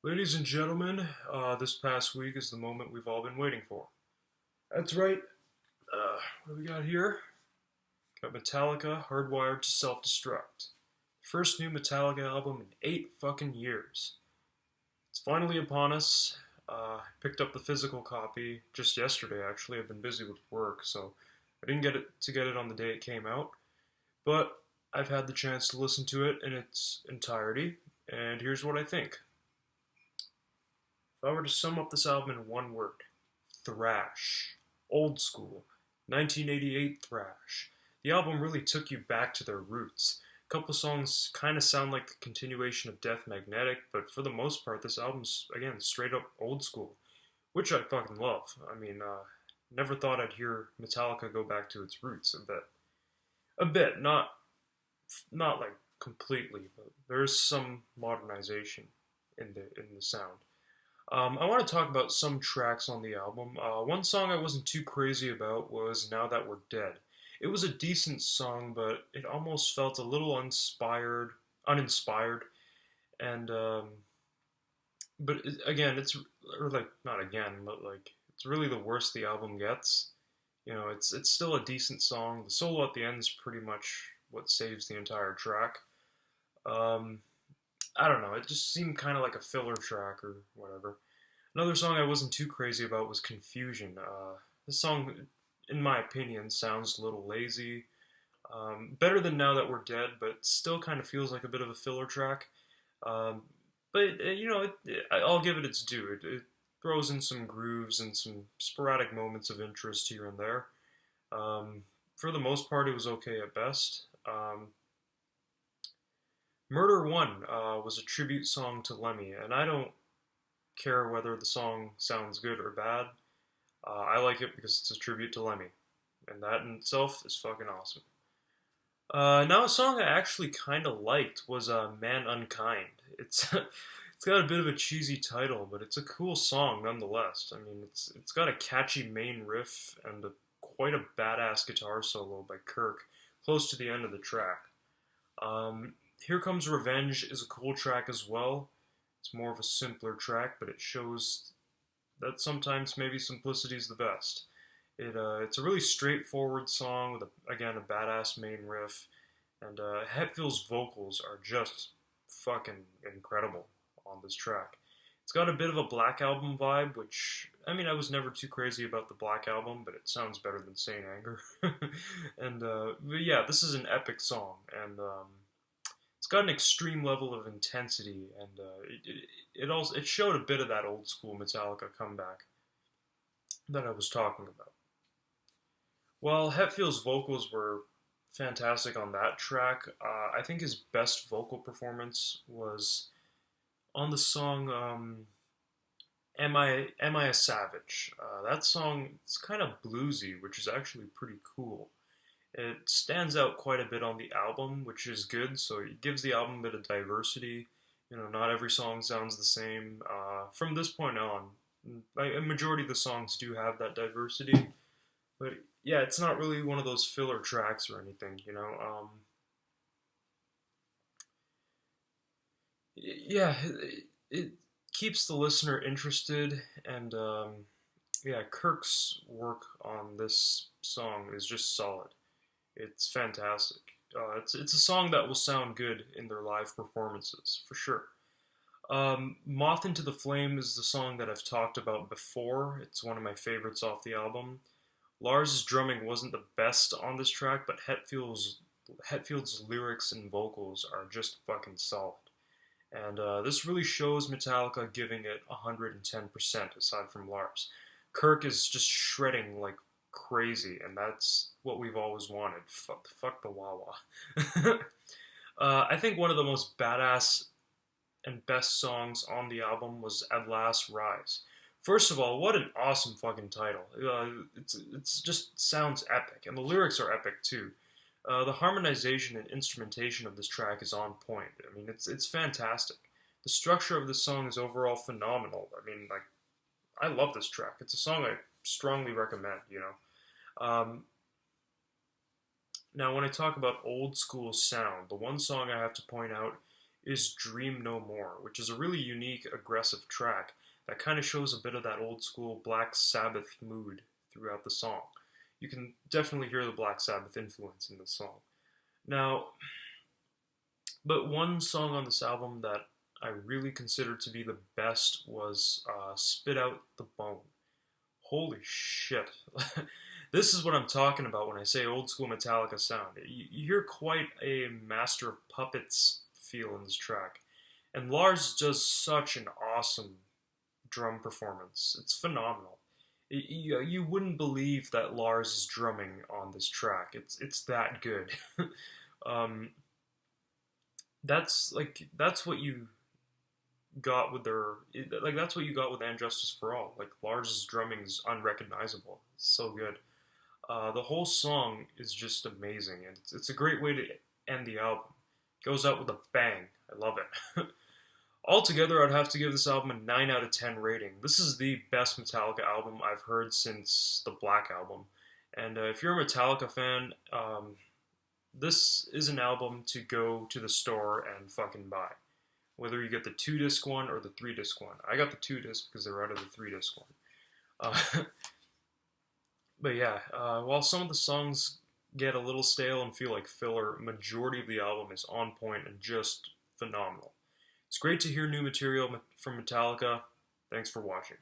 Ladies and gentlemen, this past week is the moment we've all been waiting for. That's right. What do we got here? Got Metallica, Hardwired to Self-Destruct. First new Metallica album in 8 fucking years. It's finally upon us. Picked up the physical copy just yesterday, actually. I've been busy with work, so I didn't get it on the day it came out. But I've had the chance to listen to it in its entirety, and here's what I think. If I were to sum up this album in one word, thrash. Old school. 1988 thrash. The album really took you back to their roots. A couple songs kind of sound like the continuation of Death Magnetic, but for the most part, this album's, again, straight up old school, which I fucking love. Never thought I'd hear Metallica go back to its roots a bit. A bit, not like completely, but there's some modernization in the sound. I want to talk about some tracks on the album. One song I wasn't too crazy about was Now That We're Dead. It was a decent song, but it almost felt a little uninspired, and but again, or like not again, but like it's really the worst the album gets. It's still a decent song. The solo at the end is pretty much what saves the entire track. Um, I don't know. It just seemed kind of like a filler track or whatever. Another song I wasn't too crazy about was Confusion. This song, in my opinion, sounds a little lazy. Better than Now That We're Dead, but still kind of feels like a bit of a filler track. Um, I'll give it its due. It throws in some grooves and some sporadic moments of interest here and there. For the most part, it was okay at best. Murder One was a tribute song to Lemmy, and I don't care whether the song sounds good or bad. I like it because it's a tribute to Lemmy, and that in itself is fucking awesome. Now a song I actually kind of liked was "Man Unkind." It's it's got a bit of a cheesy title, but it's a cool song nonetheless. I mean, it's got a catchy main riff and quite a badass guitar solo by Kirk close to the end of the track. Here Comes Revenge is a cool track as well. It's more of a simpler track, but it shows that sometimes maybe simplicity is the best. It's a really straightforward song with again a badass main riff, and Hetfield's vocals are just fucking incredible on this track. It's got a bit of a Black Album vibe, which I was never too crazy about the Black Album, but it sounds better than Saint Anger. And but yeah, this is an epic song, and it's got an extreme level of intensity, and it showed a bit of that old school Metallica comeback that I was talking about. While Hetfield's vocals were fantastic on that track, I think his best vocal performance was on the song "Am I a Savage?" That song it's kind of bluesy, which is actually pretty cool. It stands out quite a bit on the album, which is good. So it gives the album a bit of diversity. Not every song sounds the same. From this point on, like, a majority of the songs do have that diversity. But yeah, it's not really one of those filler tracks or anything. Yeah, it keeps the listener interested, and yeah, Kirk's work on this song is just solid. It's fantastic. It's a song that will sound good in their live performances for sure. Moth into the Flame is the song that I've talked about before. It's one of my favorites off the album. Lars's drumming wasn't the best on this track, but Hetfield's lyrics and vocals are just fucking solid. And this really shows Metallica giving it 110% aside from Lars. Kirk is just shredding like crazy, and that's what we've always wanted. Fuck the wah wah. I think one of the most badass and best songs on the album was At Last Rise. First of all, what an awesome fucking title. It's just sounds epic, and the lyrics are epic too. The harmonization and instrumentation of this track is on point. I mean, it's fantastic. The structure of this song is overall phenomenal. I mean, like, I love this track. It's a song I strongly recommend. Now, when I talk about old school sound, the one song I have to point out is Dream No More, which is a really unique, aggressive track that kind of shows a bit of that old school Black Sabbath mood throughout the song. You can definitely hear the Black Sabbath influence in the song. Now, but one song on this album that I really consider to be the best was Spit Out the Bone. Holy shit. This is what I'm talking about when I say old school Metallica sound. You hear quite a Master of Puppets feel in this track. And Lars does such an awesome drum performance. It's phenomenal. You wouldn't believe that Lars is drumming on this track. It's that good. um, that's what you got with their that's what you got with And Justice for All. Like Lars's drumming is unrecognizable. It's so good. The whole song is just amazing, and it's a great way to end the album. It goes out with a bang. I love it. Altogether, I'd have to give this album a 9 out of 10 rating. This is the best Metallica album I've heard since the Black Album. And if you're a Metallica fan, this is an album to go to the store and fucking buy. Whether you get the 2-disc one or the 3-disc one. I got the 2-disc because they're out of the 3-disc one. But yeah, while some of the songs get a little stale and feel like filler, majority of the album is on point and just phenomenal. It's great to hear new material from Metallica. Thanks for watching.